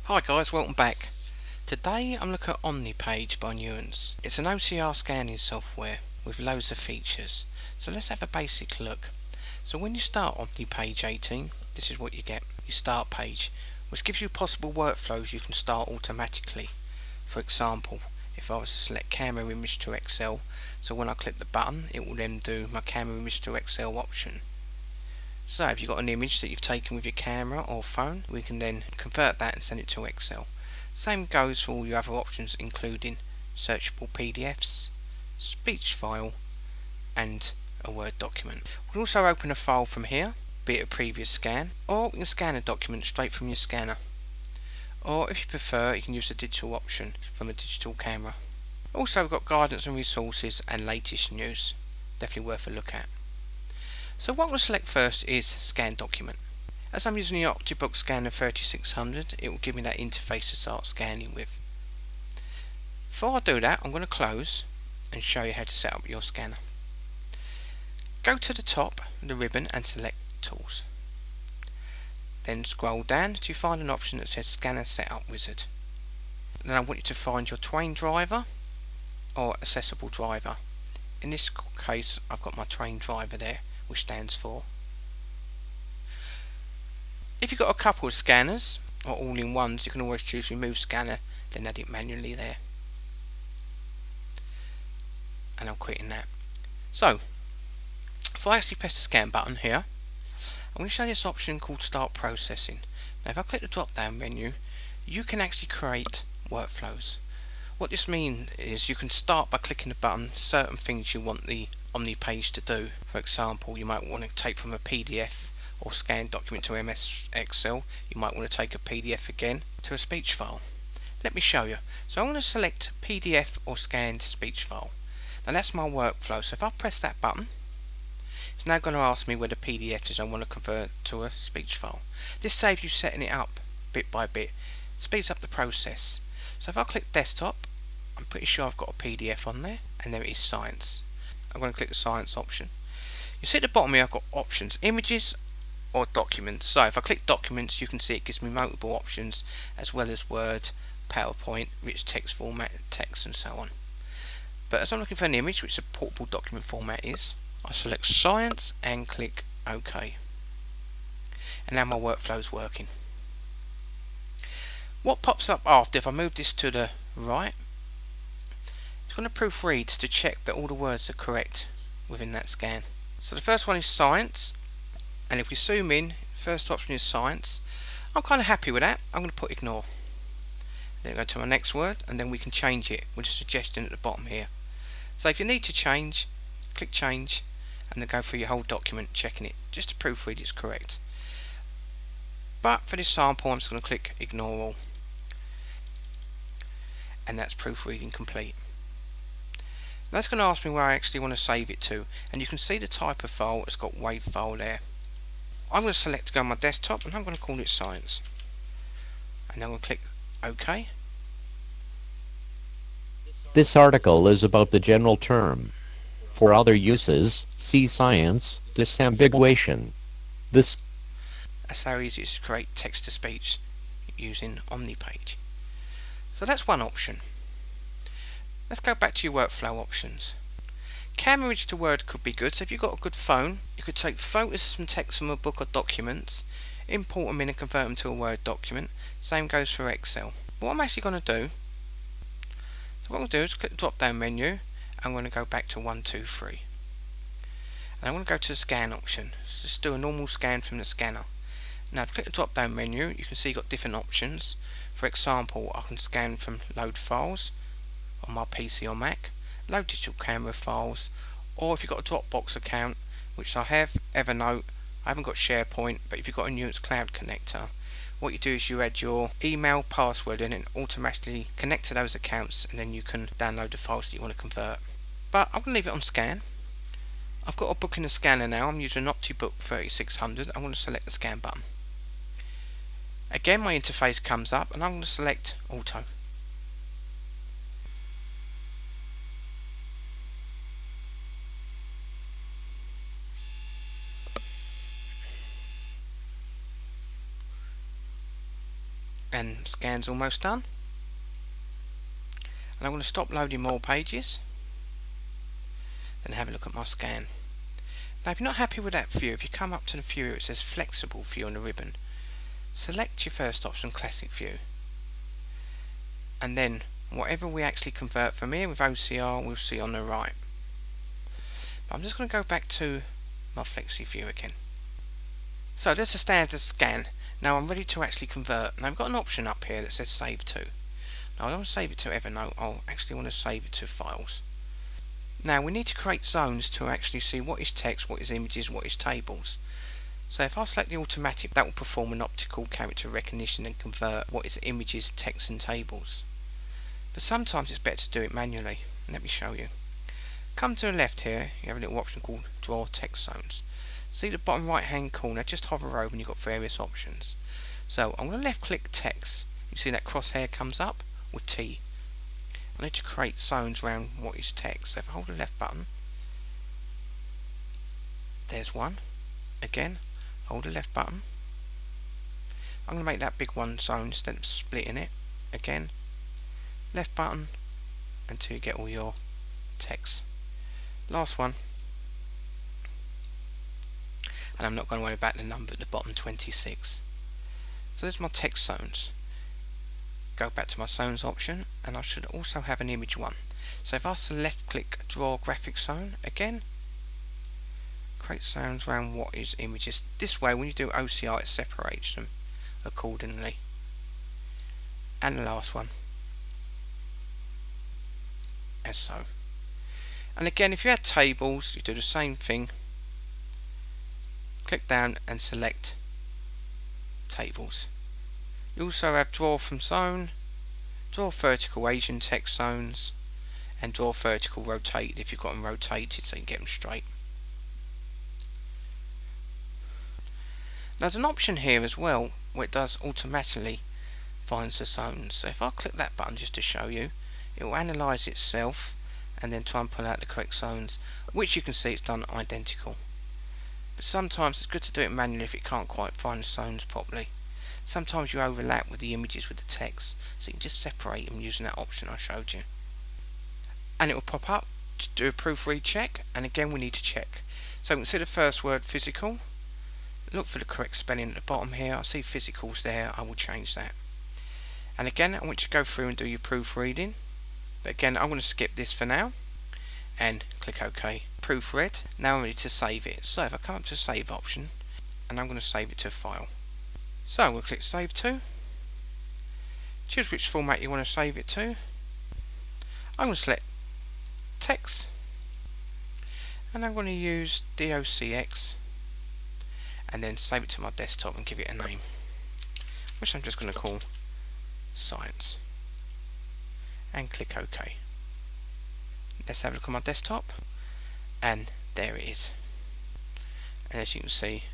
Hi guys, welcome back. Today I'm looking at Omnipage by Nuance. It's an OCR scanning software with loads of features. So let's have a basic look. So when you start Omnipage 18, this is what you get. Your start page, which gives you possible workflows you can start automatically. For example, if I was to select camera image to Excel, so when I click the button it will then do my camera image to Excel option. So if you've got an image that you've taken with your camera or phone, we can then convert that and send it to Excel. Same goes for all your other options, including searchable PDFs, speech file and a Word document. We can also open a file from here, be it a previous scan, or we can scan a document straight from your scanner. Or if you prefer, you can use the digital option from a digital camera. Also we've got guidance and resources and latest news, definitely worth a look at. So what we'll select first is Scan Document. As I'm using the Optical scanner 3600, it will give me that interface to start scanning with. Before I do that, I'm going to close and show you how to set up your scanner. Go to the top of the ribbon and select Tools. Then scroll down until you find an option that says Scanner Setup Wizard. Then I want you to find your Twain driver or accessible driver. In this case, I've got my Twain driver there, which stands for. If you've got a couple of scanners or all-in-ones, you can always choose Remove Scanner, then add it manually there. And I'm quitting that. So, if I actually press the scan button here, I'm going to show you this option called Start Processing. Now if I click the drop down menu, you can actually create workflows. What this means is you can start by clicking the button certain things you want the Omnipage to do. For example, you might want to take from a PDF or scanned document to MS Excel. You might want to take a PDF again to a speech file. Let me show you. So I'm going to select PDF or scanned speech file. Now that's my workflow. So if I press that button, it's now going to ask me where the PDF is I want to convert to a speech file. This saves you setting it up bit by bit. It speeds up the process. So if I click desktop, I'm pretty sure I've got a PDF on there, and there it is, Science. I'm going to click the Science option. You see at the bottom here I've got options, images or documents. So if I click documents, you can see it gives me multiple options as well as Word, PowerPoint, rich text format, text and so on. But as I'm looking for an image, which the portable document format is, I select Science and click OK. And now my workflow is working. What pops up after, if I move this to the right, it's going to proofread to check that all the words are correct within that scan. So the first one is Science, and if we zoom in, first option is Science. I'm kind of happy with that. I'm going to put Ignore. Then go to my next word, and then we can change it with a suggestion at the bottom here. So if you need to change, click Change, and then go through your whole document checking it, just to proofread it's correct. But for this sample, I'm just going to click Ignore All. And that's proofreading complete. That's going to ask me where I actually want to save it to, and you can see the type of file. It's got WAV file there. I'm going to select to go on my desktop, and I'm going to call it Science, and then I'm going to click OK. This article is about the general term. For other uses, see Science, disambiguation. That's how easy it is to create text-to-speech using Omnipage. So that's one option. Let's go back to your workflow options. Camera image to Word could be good. So if you've got a good phone, you could take photos of some text from a book or documents, import them in and convert them to a Word document. Same goes for Excel. What I'm actually going to do, is click the drop down menu. I'm going to go back to 1, 2, 3. And I'm going to go to the scan option. So just do a normal scan from the scanner. Now if I click the drop down menu, you can see you've got different options. For example, I can scan from load files on my PC or Mac, load digital camera files, or if you've got a Dropbox account, which I have, Evernote, I haven't got SharePoint, but if you've got a Nuance Cloud connector, what you do is you add your email password in and automatically connect to those accounts, and then you can download the files that you want to convert. But I'm going to leave it on scan. I've got a book in the scanner now. I'm using an Optibook 3600. I'm going to select the scan button. Again, my interface comes up, and I'm going to select Auto. And scan's almost done. And I'm going to stop loading more pages and have a look at my scan. Now if you're not happy with that view, if you come up to the view it says flexible view on the ribbon, select your first option, classic view, and then whatever we actually convert from here with OCR we'll see on the right. But I'm just going to go back to my flexi view again. So there's a standard scan. Now I'm ready to actually convert. Now I've got an option up here that says save to. Now I don't want to save it to Evernote, I'll actually want to save it to files. Now we need to create zones to actually see what is text, what is images, what is tables. So if I select the automatic, that will perform an optical character recognition and convert what is images, text and tables. But sometimes it's better to do it manually. Let me show you. Come to the left here, you have a little option called draw text zones. See the bottom right hand corner, just hover over and you've got various options. So I'm going to left click text. You see that crosshair comes up with T. I need to create zones around what is text. So if I hold the left button, there's one. Again, hold the left button. I'm going to make that big one zone instead of splitting it. Again, left button until you get all your text. Last one. And I'm not going to worry about the number at the bottom, 26. So there's my text zones. Go back to my zones option and I should also have an image one. So if I left click draw graphic zone, again create zones around what is images. This way when you do OCR it separates them accordingly. And the last one as so. And again if you had tables you do the same thing. Click down and select tables. You also have draw from zone, draw vertical Asian text zones, and draw vertical rotated if you've got them rotated so you can get them straight. There's an option here as well where it does automatically finds the zones. So if I click that button just to show you, it will analyse itself and then try and pull out the correct zones, which you can see it's done identical. But sometimes it's good to do it manually if it can't quite find the zones properly. Sometimes you overlap with the images with the text, so you can just separate them using that option I showed you. And it will pop up to do a proofread check, and again we need to check. So we can see the first word physical. Look for the correct spelling at the bottom here. I see physicals there, I will change that. And again I want you to go through and do your proofreading. But again I'm going to skip this for now and click OK. Proofread. Now I'm ready to save it. So if I come up to the save option and I'm going to save it to a file. So we'll click save to. Choose which format you want to save it to. I'm going to select text and I'm going to use docx and then save it to my desktop and give it a name, which I'm just going to call science, and click OK. Let's have a look at my desktop and there it is. And as you can see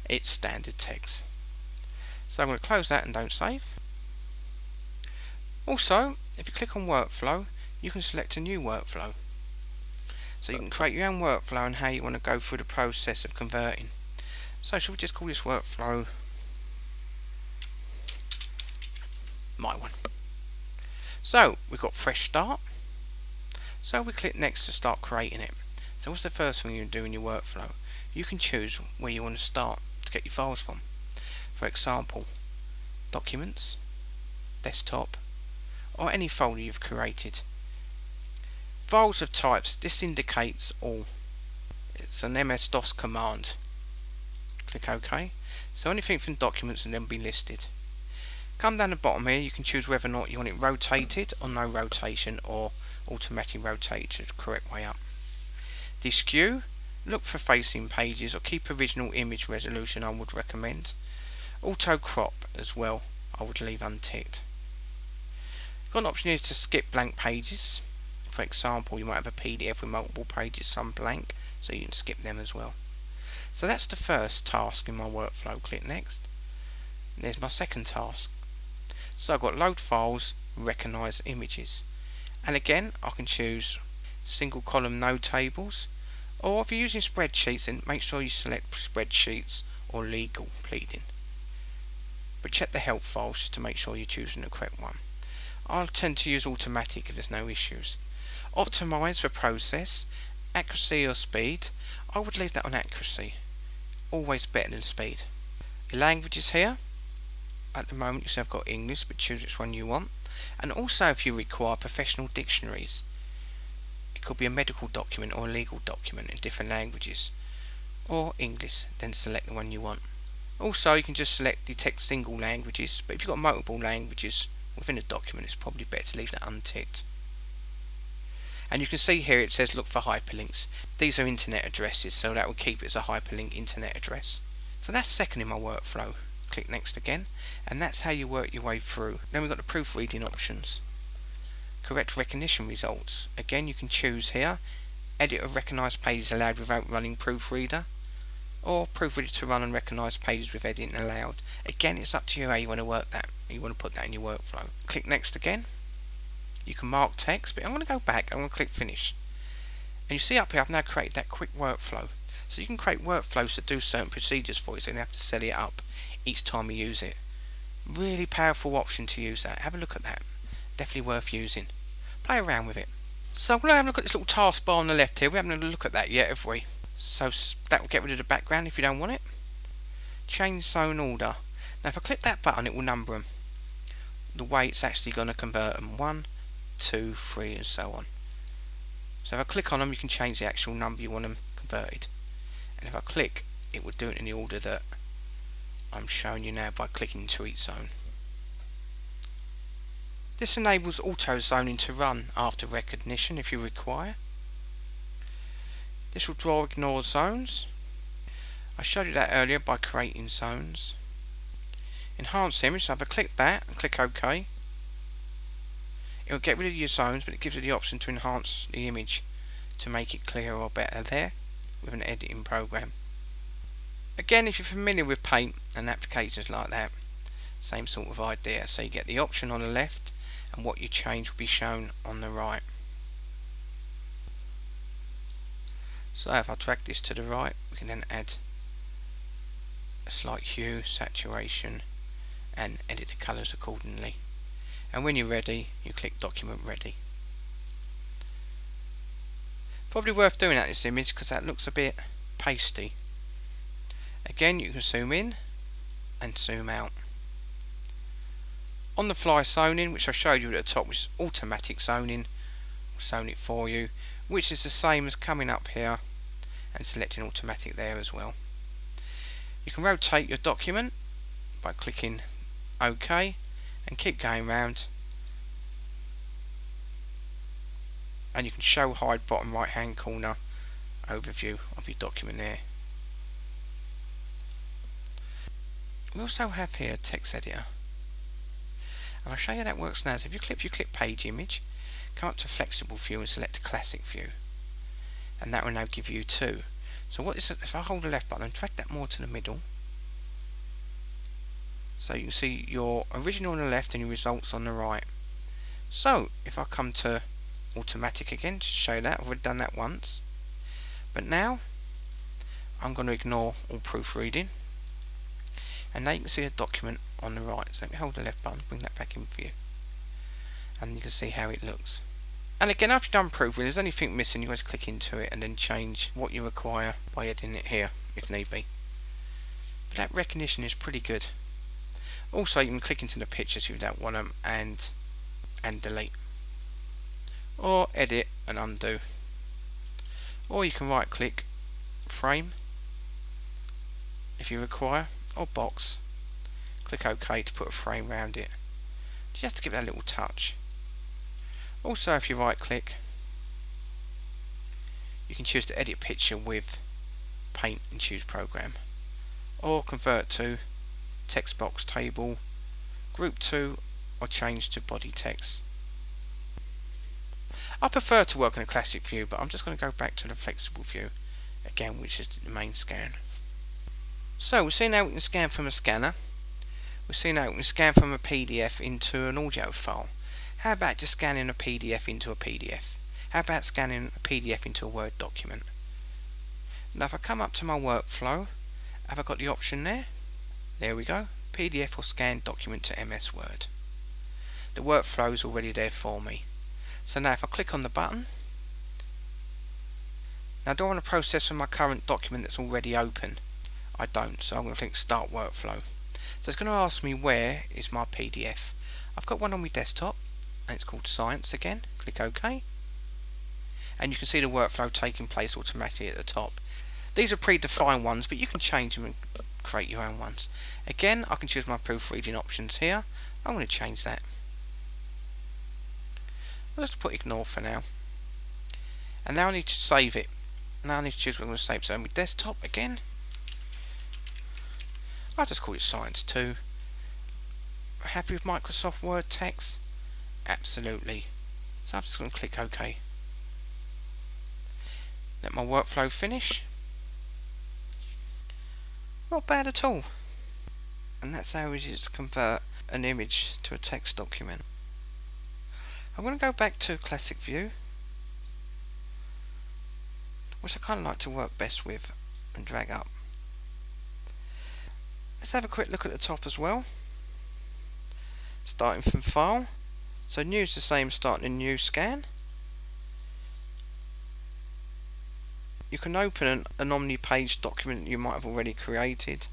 it's standard text. So I'm going to close that and don't save. Also, if you click on workflow, you can select a new workflow. So you can create your own workflow and how you want to go through the process of converting. So shall we just call this workflow my one. So we've got fresh start. So we click next to start creating it. So what's the first thing you do in your workflow? You can choose where you want to start to get your files from. For example, documents, desktop, or any folder you've created. Files of types, this indicates all. It's an MS-DOS command. Click OK. So anything from documents and then be listed. Come down the bottom here, you can choose whether or not you want it rotated or no rotation, or automatic rotated the correct way up. The skew, look for facing pages or keep original image resolution, I would recommend. Auto crop as well, I would leave unticked. Got an option here to skip blank pages. For example, you might have a PDF with multiple pages, some blank, so you can skip them as well. So that's the first task in my workflow. Click next. There's my second task. So I've got load files, recognize images, and again I can choose single column no tables, or if you're using spreadsheets then make sure you select spreadsheets or legal pleading. but check the help files just to make sure you're choosing the correct one. I'll tend to use automatic if there's no issues. Optimize for process, accuracy or speed. I would leave that on accuracy. Always better than speed. Your languages here. At the moment you see I've got English, but choose which one you want. And also if you require professional dictionaries. It could be a medical document or a legal document in different languages. Or English, then select the one you want. Also you can just select detect single languages, but if you've got multiple languages within a document it's probably better to leave that unticked. And you can see here it says look for hyperlinks. These are internet addresses, so that will keep it as a hyperlink internet address. So that's second in my workflow. Click next again, and that's how you work your way through. Then we've got the proofreading options. Correct recognition results. Again you can choose here, edit or recognise pages allowed without running proofreader, or proofreader to run and recognise pages with editing allowed. Again it's up to you how you want to work that. You want to put that in your workflow. Click next again. You can mark text, but I'm going to go back. I'm going to click finish. And you see up here I've now created that quick workflow. So you can create workflows to do certain procedures for you, so you don't have to set it up each time you use it. Really powerful option to use that. Have a look at that. Definitely worth using. Play around with it. So we're going to have a look at this little taskbar on the left here. We haven't had a look at that yet, have we? So that will get rid of the background if you don't want it. Change zone order. Now if I click that button it will number them. The way it's actually going to convert them. 1, 2, 3 and so on. So if I click on them you can change the actual number you want them converted. And if I click it will do it in the order that I'm showing you now by clicking to each zone. This enables auto zoning to run after recognition if you require. This will draw ignore zones. I showed you that earlier by creating zones. Enhance image, so if I click that and click OK, it will get rid of your zones, but it gives you the option to enhance the image to make it clearer or better there with an editing program. Again, if you're familiar with Paint and applications like that, same sort of idea. So you get the option on the left and what you change will be shown on the right. So if I drag this to the right, we can then add a slight hue, saturation and edit the colours accordingly. And when you're ready, you click document ready. Probably worth doing that this image because that looks a bit pasty. Again you can zoom in and zoom out. On the fly zoning, which I showed you at the top, which is automatic zoning, will zone it for you, which is the same as coming up here and selecting automatic there as well. You can rotate your document by clicking OK and keep going round, and you can show hide bottom right hand corner overview of your document there. We also have here a text editor, and I'll show you how that works now. So if you click page image, come up to flexible view and select classic view, and that will now give you 2. So what is it, if I hold the left button and drag that more to the middle, so you can see your original on the left and your results on the right. So if I come to automatic again, just to show that, I've already done that once, but now I'm going to ignore all proofreading, and now you can see a document on the right. So let me hold the left button, bring that back in for you, and you can see how it looks. And again, after you've done proofreading, if there's anything missing, you just click into it and then change what you require by editing it here if need be. But that recognition is pretty good. Also you can click into the pictures if you don't want them and delete, or edit and undo, or you can right click frame if you require, or box, click OK to put a frame around it, just to give it a little touch. Also if you right click you can choose to edit picture with Paint and choose program, or convert to text box table, group to, or change to body text. I prefer to work in a classic view, but I'm just going to go back to the flexible view again, which is the main scan. So we've seen how we can scan from a scanner, we've seen how we can scan from a PDF into an audio file. How about just scanning a PDF into a PDF? How about scanning a PDF into a Word document? Now if I come up to my workflow, have I got the option there? There we go, PDF or scanned document to MS Word. The workflow is already there for me. So now if I click on the button, now do I want to process from my current document that's already open? I don't, so I'm going to click Start Workflow. So it's going to ask me where is my PDF. I've got one on my desktop and it's called Science again. Click OK. And you can see the workflow taking place automatically at the top. These are predefined ones, but you can change them and create your own ones. Again, I can choose my proofreading options here. I'm going to change that. I'll just put ignore for now. And now I need to save it. Now I need to choose what I'm going to save. So on my desktop again, I'll just call it Science 2. Happy with Microsoft Word text? Absolutely. So I'm just going to click OK. Let my workflow finish. Not bad at all. And that's how it is to convert an image to a text document. I'm going to go back to Classic View, which I kind of like to work best with, and drag up. Let's have a quick look at the top as well. Starting from File, so New is the same as starting a new scan. You can open an Omnipage document that you might have already created,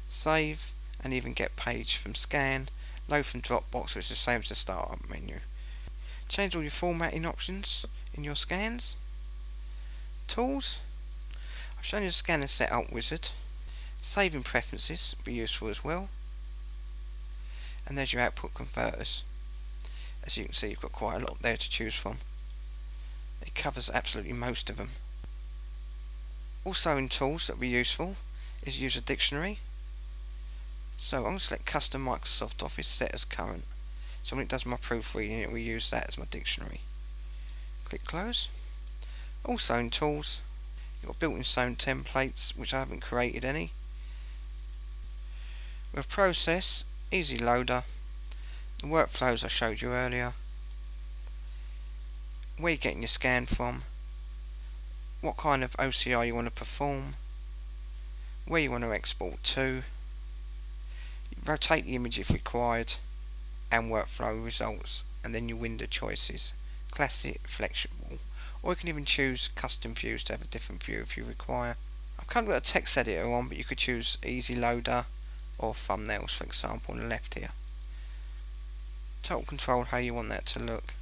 save, and even get page from scan, load from Dropbox, which is the same as the startup menu. Change all your formatting options in your scans. Tools, I've shown you the scanner setup wizard. Saving preferences will be useful as well. And there's your output converters. As you can see, you've got quite a lot there to choose from. It covers absolutely most of them. Also in tools that will be useful is use a dictionary. So I'm going to select Custom Microsoft Office set as current. So when it does my proofreading, it will use that as my dictionary. Click Close. Also in tools, you've got built-in sound templates, which I haven't created any. With Process, Easy Loader, the workflows I showed you earlier, where you're getting your scan from, what kind of OCR you want to perform, where you want to export to, rotate the image if required, and workflow results, and then your window choices, classic, flexible, or you can even choose custom views to have a different view if you require. I've currently got a text editor on, but you could choose Easy Loader or thumbnails, for example, on the left here. Total control how you want that to look.